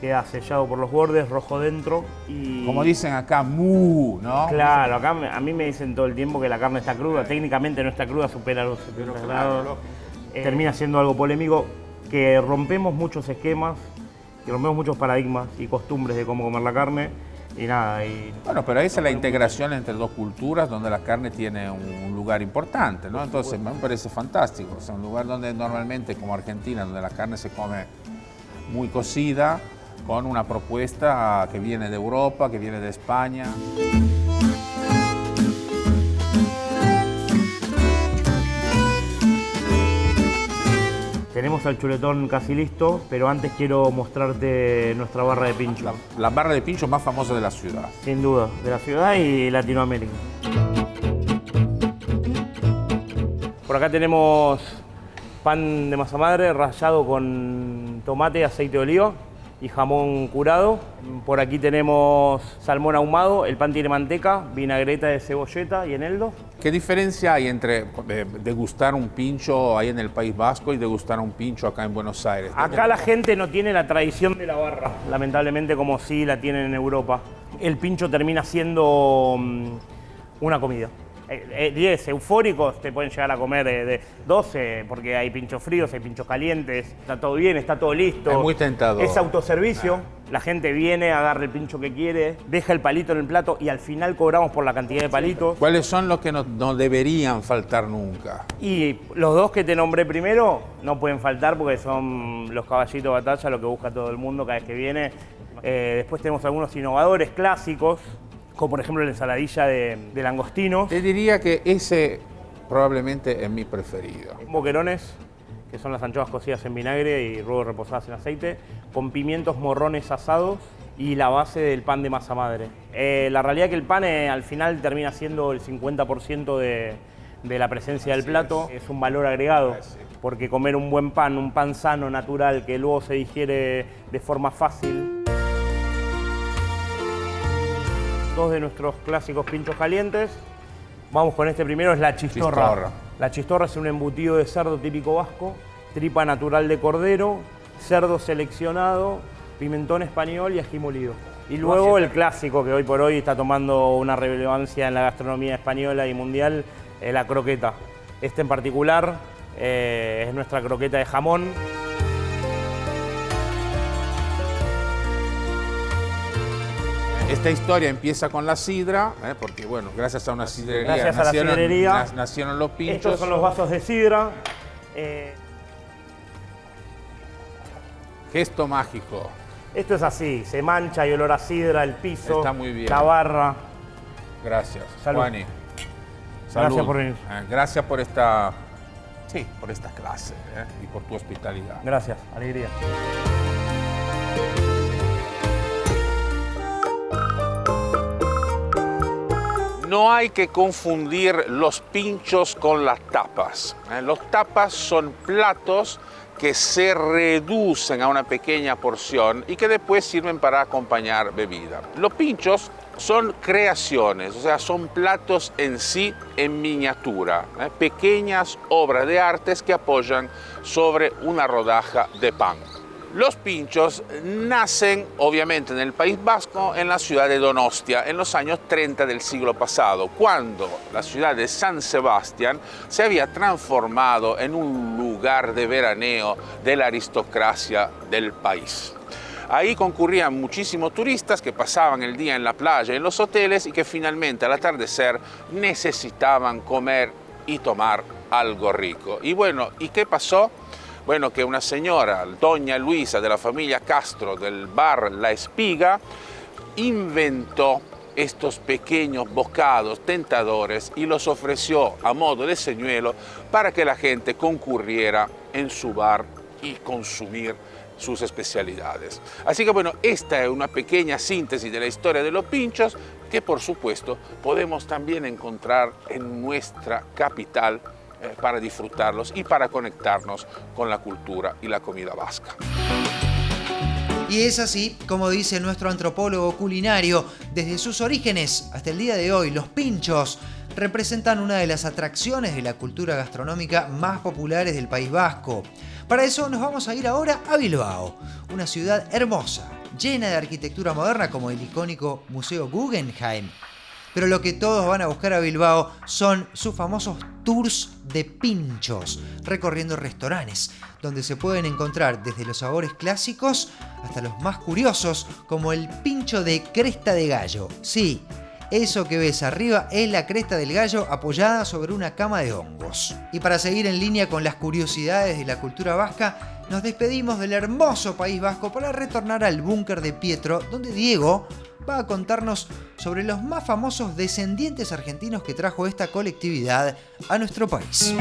queda sellado por los bordes, rojo dentro y... Como dicen acá, mu, ¿no? Claro, acá a mí me dicen todo el tiempo que la carne está cruda. Técnicamente no está cruda, supera los 70 grados. Termina siendo algo polémico, que rompemos muchos esquemas, que rompemos muchos paradigmas y costumbres de cómo comer la carne y nada. Bueno, pero esa es la integración entre dos culturas donde la carne tiene un lugar importante, ¿no? Entonces me parece fantástico. O sea, un lugar donde normalmente, como Argentina, donde la carne se come muy cocida, con una propuesta que viene de Europa, que viene de España. Tenemos el chuletón casi listo, pero antes quiero mostrarte nuestra barra de pincho. La barra de pincho más famosa de la ciudad. Sin duda, de la ciudad y Latinoamérica. Por acá tenemos pan de masa madre rallado con tomate, aceite de oliva y jamón curado. Por aquí tenemos salmón ahumado, el pan tiene manteca, vinagreta de cebolleta y eneldo. ¿Qué diferencia hay entre degustar un pincho ahí en el País Vasco y degustar un pincho acá en Buenos Aires? Acá la gente no tiene la tradición de la barra, lamentablemente, como sí la tienen en Europa. El pincho termina siendo una comida. 10 eufóricos te pueden llegar a comer de 12, porque hay pinchos fríos, hay pinchos calientes, está todo bien, está todo listo. Es muy tentador. Es autoservicio, la gente viene, agarra el pincho que quiere, deja el palito en el plato y al final cobramos por la cantidad de palitos. ¿Cuáles son los que no deberían faltar nunca? Y los dos que te nombré primero no pueden faltar porque son los caballitos de batalla, lo que busca todo el mundo cada vez que viene. Después tenemos algunos innovadores clásicos, como por ejemplo la ensaladilla de langostinos. Te diría que ese probablemente es mi preferido. Boquerones, que son las anchoas cocidas en vinagre y luego reposadas en aceite, con pimientos morrones asados y la base del pan de masa madre. La realidad es que el pan al final termina siendo el 50% de la presencia del plato. Es un valor agregado, porque comer un buen pan, un pan sano, natural, que luego se digiere de forma fácil. Dos de nuestros clásicos pinchos calientes. Vamos con este primero, es la chistorra. La chistorra es un embutido de cerdo típico vasco, tripa natural de cordero, cerdo seleccionado, pimentón español y ají molido. Y luego el clásico que hoy por hoy está tomando una relevancia en la gastronomía española y mundial, la croqueta. Este en particular es nuestra croqueta de jamón. Esta historia empieza con la sidra, porque bueno, gracias a una sidrería, nacieron los pinchos. Estos son los vasos de sidra. Gesto mágico. Esto es así, se mancha y olor a sidra, el piso, está muy bien. La barra. Gracias, Salud. Juani. Salud. Gracias por venir. Gracias por esta clase y por tu hospitalidad. Gracias, alegría. No hay que confundir los pinchos con las tapas. Los tapas son platos que se reducen a una pequeña porción y que después sirven para acompañar bebida. Los pinchos son creaciones, o sea, son platos en sí en miniatura, pequeñas obras de artes que apoyan sobre una rodaja de pan. Los pinchos nacen, obviamente, en el País Vasco, en la ciudad de Donostia, en los años 30 del siglo pasado, cuando la ciudad de San Sebastián se había transformado en un lugar de veraneo de la aristocracia del país. Ahí concurrían muchísimos turistas que pasaban el día en la playa, en los hoteles, y que finalmente al atardecer necesitaban comer y tomar algo rico. Y bueno, ¿y qué pasó? Bueno, que una señora, doña Luisa de la familia Castro del bar La Espiga, inventó estos pequeños bocados tentadores y los ofreció a modo de señuelo para que la gente concurriera en su bar y consumir sus especialidades. Así que bueno, esta es una pequeña síntesis de la historia de los pinchos que por supuesto podemos también encontrar en nuestra capital para disfrutarlos y para conectarnos con la cultura y la comida vasca. Y es así, como dice nuestro antropólogo culinario, desde sus orígenes hasta el día de hoy, los pinchos representan una de las atracciones de la cultura gastronómica más populares del País Vasco. Para eso nos vamos a ir ahora a Bilbao, una ciudad hermosa, llena de arquitectura moderna como el icónico Museo Guggenheim. Pero lo que todos van a buscar a Bilbao son sus famosos tours de pinchos, recorriendo restaurantes, donde se pueden encontrar desde los sabores clásicos hasta los más curiosos, como el pincho de cresta de gallo. Sí, eso que ves arriba es la cresta del gallo apoyada sobre una cama de hongos. Y para seguir en línea con las curiosidades de la cultura vasca, nos despedimos del hermoso País Vasco para retornar al búnker de Pietro, donde Diego va a contarnos sobre los más famosos descendientes argentinos que trajo esta colectividad a nuestro país.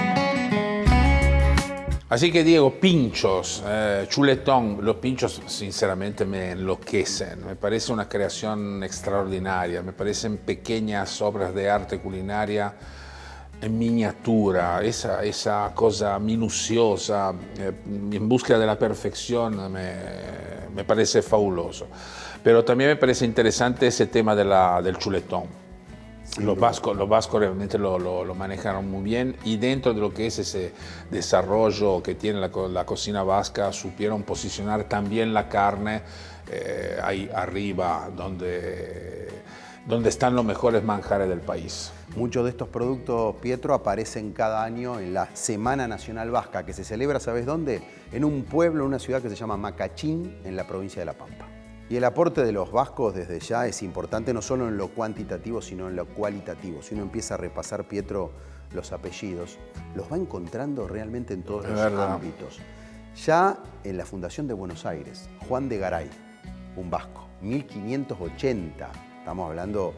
Así que Diego, pinchos, chuletón, los pinchos sinceramente me enloquecen, me parece una creación extraordinaria, me parecen pequeñas obras de arte culinaria en miniatura, esa cosa minuciosa, en búsqueda de la perfección, me parece fabuloso. Pero también me parece interesante ese tema del chuletón. Sí, los vascos realmente lo manejaron muy bien y dentro de lo que es ese desarrollo que tiene la cocina vasca, supieron posicionar también la carne ahí arriba, donde están los mejores manjares del país. Muchos de estos productos, Pietro, aparecen cada año en la Semana Nacional Vasca, que se celebra, ¿sabes dónde? En un pueblo, en una ciudad que se llama Macachín, en la provincia de La Pampa. Y el aporte de los vascos desde ya es importante no solo en lo cuantitativo, sino en lo cualitativo. Si uno empieza a repasar, Pietro, los apellidos, los va encontrando realmente en todos los ámbitos. Ya en la Fundación de Buenos Aires, Juan de Garay, un vasco, 1580, estamos hablando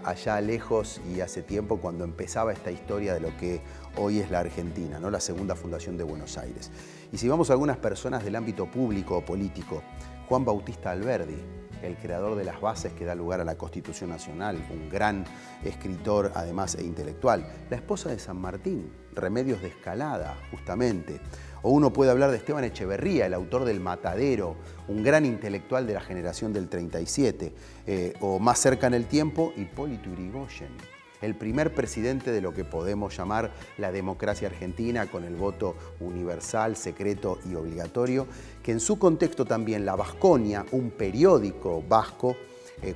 allá lejos y hace tiempo cuando empezaba esta historia de lo que hoy es la Argentina, ¿no? La segunda Fundación de Buenos Aires. Y si vamos a algunas personas del ámbito público o político, Juan Bautista Alberdi, el creador de las bases que da lugar a la Constitución Nacional, un gran escritor además e intelectual. La esposa de San Martín, Remedios de Escalada, justamente. O uno puede hablar de Esteban Echeverría, el autor del Matadero, un gran intelectual de la generación del 37. O más cerca en el tiempo, Hipólito Yrigoyen, el primer presidente de lo que podemos llamar la democracia argentina, con el voto universal, secreto y obligatorio, que en su contexto también la Vasconia, un periódico vasco,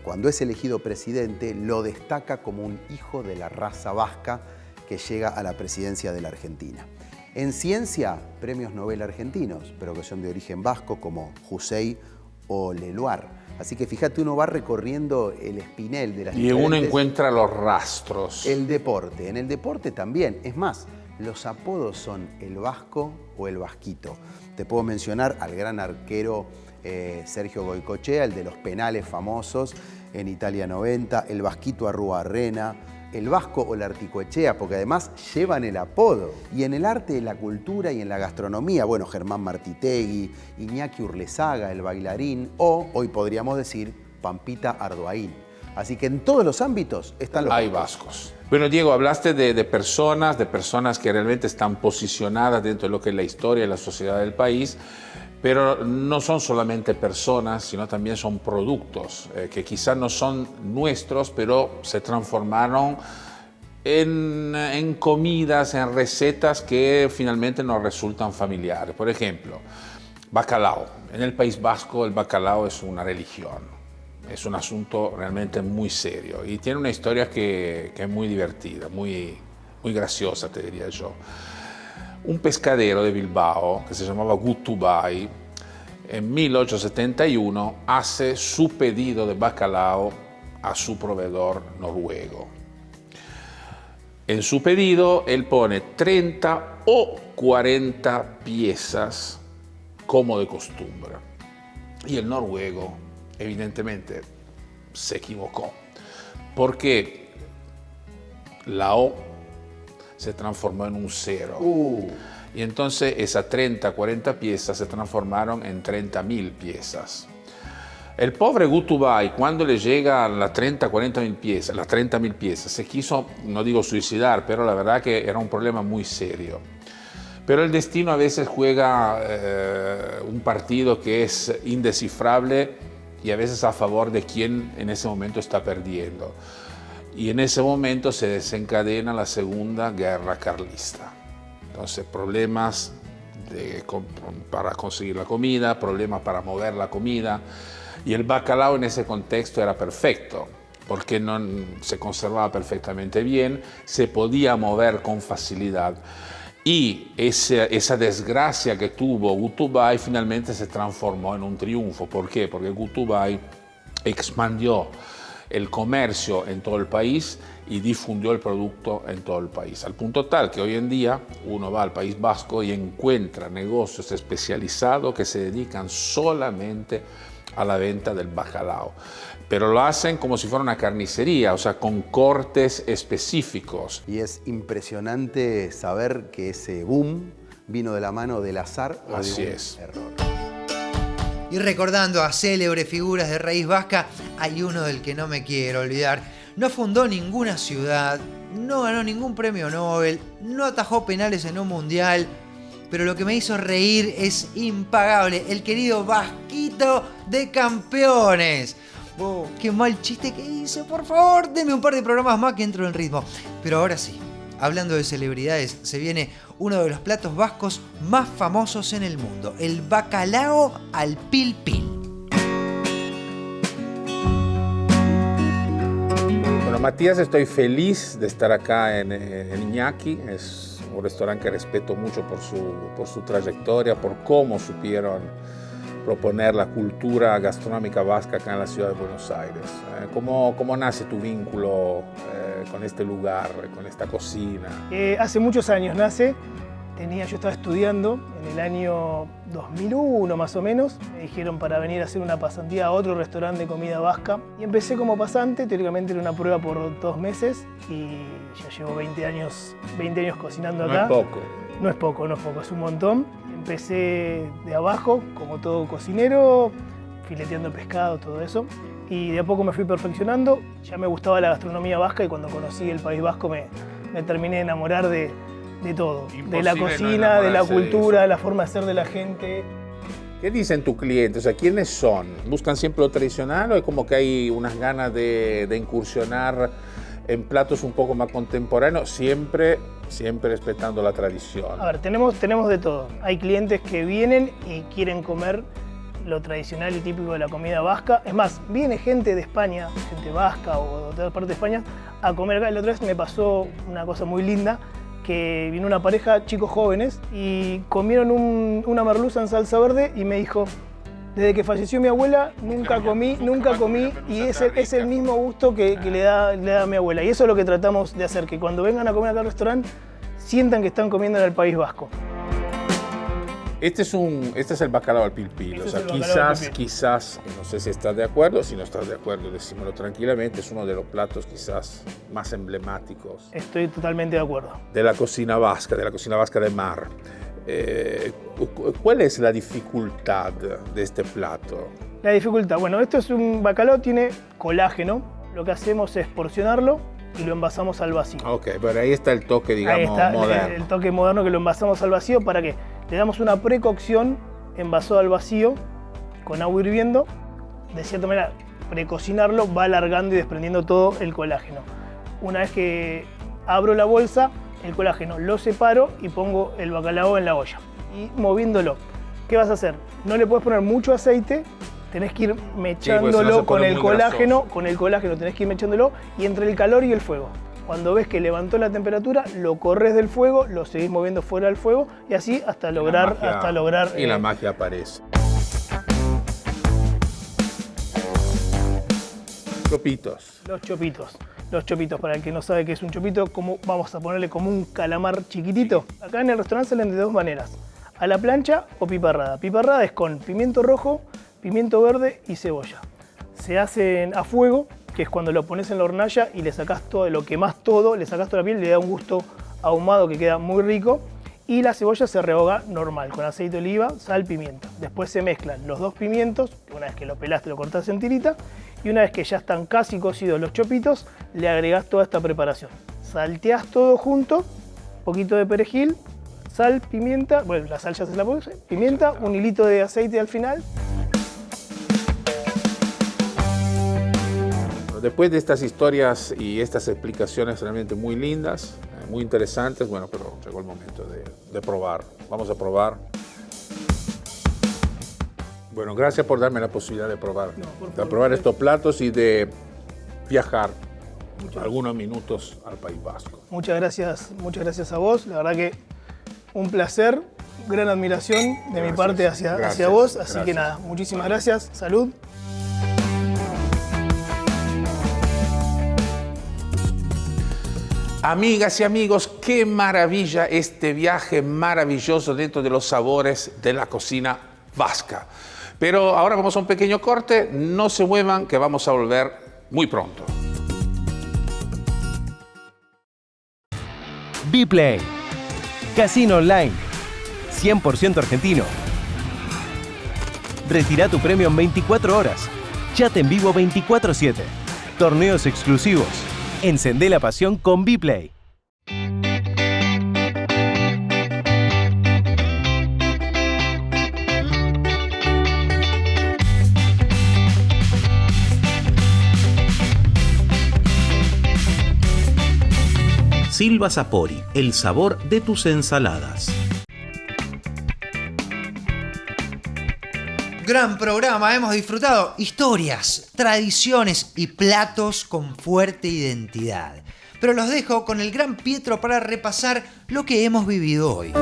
cuando es elegido presidente, lo destaca como un hijo de la raza vasca que llega a la presidencia de la Argentina. En ciencia, premios Nobel argentinos, pero que son de origen vasco, como Jussey o Leloir. Así que fíjate, uno va recorriendo el espinel de las diferentes... Y uno encuentra los rastros. El deporte. En el deporte también. Es más, los apodos son el vasco o el vasquito. Te puedo mencionar al gran arquero Sergio Goicoechea, el de los penales famosos en Italia 90, el vasquito Arruabarrena, el vasco o la Articoechea, porque además llevan el apodo. Y en el arte, la cultura y en la gastronomía, bueno, Germán Martitegui, Iñaki Urlesaga, el bailarín, o hoy podríamos decir Pampita Ardoaín. Así que en todos los ámbitos están los Hay vascos. Bueno, Diego, hablaste de personas que realmente están posicionadas dentro de lo que es la historia y la sociedad del país, pero no son solamente personas, sino también son productos que quizás no son nuestros, pero se transformaron en comidas, en recetas que finalmente nos resultan familiares. Por ejemplo, bacalao. En el País Vasco el bacalao es una religión. Es un asunto realmente muy serio y tiene una historia que es muy divertida, muy graciosa, te diría yo. Un pescadero de Bilbao, que se llamaba Gutubay, en 1871 hace su pedido de bacalao a su proveedor noruego. En su pedido él pone 30 o 40 piezas como de costumbre. Y el noruego, evidentemente, se equivocó, porque la O se transformó en un 0. Y entonces esas 30, 40 piezas se transformaron en 30.000 piezas. El pobre Gutubay, cuando le llega a las 30, 40.000 piezas, las 30.000 piezas, se quiso, no digo suicidar, pero la verdad que era un problema muy serio. Pero el destino a veces juega un partido que es indescifrable y a veces a favor de quien en ese momento está perdiendo. Y en ese momento se desencadena la Segunda Guerra Carlista. Entonces, problemas para conseguir la comida, problemas para mover la comida. Y el bacalao en ese contexto era perfecto, porque no se conservaba perfectamente bien, se podía mover con facilidad. Y esa desgracia que tuvo Gutubay finalmente se transformó en un triunfo. ¿Por qué? Porque Gutubay expandió el comercio en todo el país y difundió el producto en todo el país. Al punto tal que hoy en día uno va al País Vasco y encuentra negocios especializados que se dedican solamente a la venta del bacalao. Pero lo hacen como si fuera una carnicería, o sea, con cortes específicos. Y es impresionante saber que ese boom vino de la mano del azar o Así de un es. error. Y recordando a célebres figuras de raíz vasca, hay uno del que no me quiero olvidar. No fundó ninguna ciudad, no ganó ningún premio Nobel, no atajó penales en un mundial, pero lo que me hizo reír es impagable. El querido Vasquito de Campeones. Oh, qué mal chiste que hice, por favor, deme un par de programas más que entro en ritmo. Pero ahora sí, hablando de celebridades, se viene uno de los platos vascos más famosos en el mundo, el bacalao al pil pil. Bueno, Matías, estoy feliz de estar acá en Iñaki. Es un restaurante que respeto mucho por su trayectoria, por cómo supieron proponer la cultura gastronómica vasca acá en la ciudad de Buenos Aires. ¿Cómo nace tu vínculo con este lugar, con esta cocina? Hace muchos años nace. Yo estaba estudiando en el año 2001 más o menos. Me dijeron para venir a hacer una pasantía a otro restaurante de comida vasca. Y empecé como pasante, teóricamente era una prueba por 2 meses. Y ya llevo 20 años cocinando acá. No es poco. No es poco, es un montón. Empecé de abajo, como todo cocinero, fileteando pescado, todo eso. Y de a poco me fui perfeccionando. Ya me gustaba la gastronomía vasca y cuando conocí el País Vasco me terminé de enamorar de todo. Imposible de la no cocina, de la enamorarse de cultura, eso. la forma de ser de la gente. ¿Qué dicen tus clientes? O sea, ¿quiénes son? ¿Buscan siempre lo tradicional o es como que hay unas ganas de incursionar en platos un poco más contemporáneos, siempre respetando la tradición? A ver, tenemos de todo. Hay clientes que vienen y quieren comer lo tradicional y típico de la comida vasca. Es más, viene gente de España, gente vasca o de otra parte de España, a comer acá. La otra vez me pasó una cosa muy linda, que vino una pareja, chicos jóvenes, y comieron una merluza en salsa verde y me dijo: desde que falleció mi abuela nunca comí y es el mismo gusto que le da a mi abuela. Y eso es lo que tratamos de hacer, que cuando vengan a comer acá al restaurante sientan que están comiendo en el País Vasco. Este es el bacalao al pil pil. O sea, quizás, no sé si estás de acuerdo, si no estás de acuerdo, decímoslo tranquilamente, es uno de los platos quizás más emblemáticos. Estoy totalmente de acuerdo. De la cocina vasca de mar. ¿Cuál es la dificultad de este plato? La dificultad, bueno, esto es un bacalao, tiene colágeno, lo que hacemos es porcionarlo y lo envasamos al vacío. Ok, pero ahí está el toque, digamos, ahí está, moderno. El toque moderno, que lo envasamos al vacío. ¿Para qué? Le damos una precocción envasado al vacío con agua hirviendo. De cierta manera, precocinarlo va alargando y desprendiendo todo el colágeno. Una vez que abro la bolsa, el colágeno lo separo y pongo el bacalao en la olla. Y moviéndolo, ¿qué vas a hacer? No le puedes poner mucho aceite, tenés que ir mechándolo pues, no con el colágeno. grasoso. Con el colágeno tenés que ir mechándolo y entre el calor y el fuego. Cuando ves que levantó la temperatura, lo corres del fuego, lo seguís moviendo fuera del fuego y así hasta lograr... Y la magia aparece. Chopitos. Los chopitos. Los chopitos, para el que no sabe qué es un chopito, vamos a ponerle como un calamar chiquitito. Acá en el restaurante salen de dos maneras: a la plancha o piparrada. Piparrada es con pimiento rojo, pimiento verde y cebolla. Se hacen a fuego, que es cuando lo pones en la hornalla y le sacás todo, lo quemás todo, le sacás toda la piel, le da un gusto ahumado que queda muy rico. Y la cebolla se rehoga normal, con aceite de oliva, sal, pimienta. Después se mezclan los dos pimientos, una vez que lo pelaste lo cortás en tirita, y una vez que ya están casi cocidos los chopitos, le agregás toda esta preparación. Salteás todo junto, un poquito de perejil, sal, pimienta, bueno, la sal ya se la puse, pimienta, un hilito de aceite al final. Después de estas historias y estas explicaciones realmente muy lindas, muy interesantes, bueno, pero llegó el momento de probar. Vamos a probar. Bueno, gracias por darme la posibilidad de probar, estos platos y de viajar algunos minutos al País Vasco. Muchas gracias a vos. La verdad que un placer, gran admiración de mi parte hacia vos. Así que nada, muchísimas gracias. Salud. Amigas y amigos, qué maravilla este viaje maravilloso dentro de los sabores de la cocina vasca. Pero ahora vamos a un pequeño corte, no se muevan que vamos a volver muy pronto. Bplay, casino online, 100% argentino. Retira tu premio en 24 horas. Chat en vivo 24/7. Torneos exclusivos. Encendé la pasión con Bplay. Silva Sapori, el sabor de tus ensaladas. Gran programa, hemos disfrutado historias, tradiciones y platos con fuerte identidad. Pero los dejo con el gran Pietro para repasar lo que hemos vivido hoy.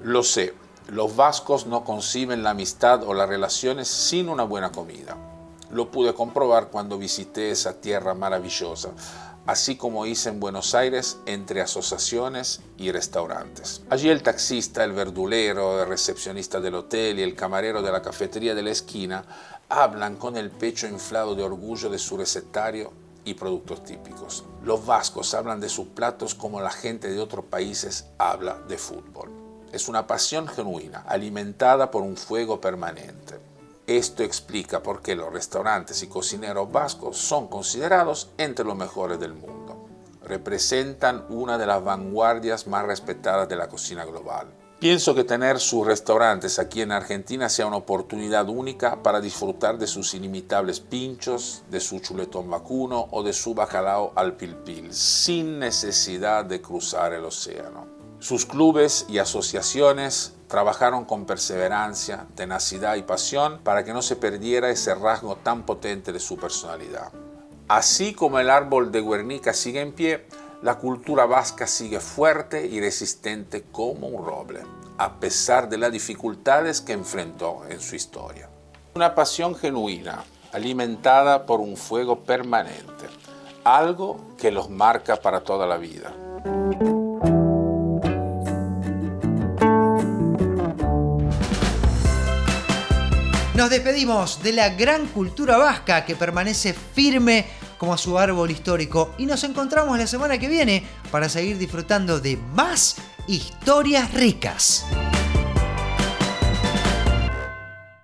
Lo sé, los vascos no conciben la amistad o las relaciones sin una buena comida. Lo pude comprobar cuando visité esa tierra maravillosa, así como hice en Buenos Aires entre asociaciones y restaurantes. Allí el taxista, el verdulero, el recepcionista del hotel y el camarero de la cafetería de la esquina hablan con el pecho inflado de orgullo de su recetario y productos típicos. Los vascos hablan de sus platos como la gente de otros países habla de fútbol. Es una pasión genuina, alimentada por un fuego permanente. Esto explica por qué los restaurantes y cocineros vascos son considerados entre los mejores del mundo. Representan una de las vanguardias más respetadas de la cocina global. Pienso que tener sus restaurantes aquí en Argentina sea una oportunidad única para disfrutar de sus inimitables pinchos, de su chuletón vacuno o de su bacalao al pilpil, sin necesidad de cruzar el océano. Sus clubes y asociaciones trabajaron con perseverancia, tenacidad y pasión para que no se perdiera ese rasgo tan potente de su personalidad. Así como el árbol de Guernica sigue en pie, la cultura vasca sigue fuerte y resistente como un roble, a pesar de las dificultades que enfrentó en su historia. Una pasión genuina, alimentada por un fuego permanente, algo que los marca para toda la vida. Nos despedimos de la gran cultura vasca que permanece firme como su árbol histórico y nos encontramos la semana que viene para seguir disfrutando de más Historias Ricas.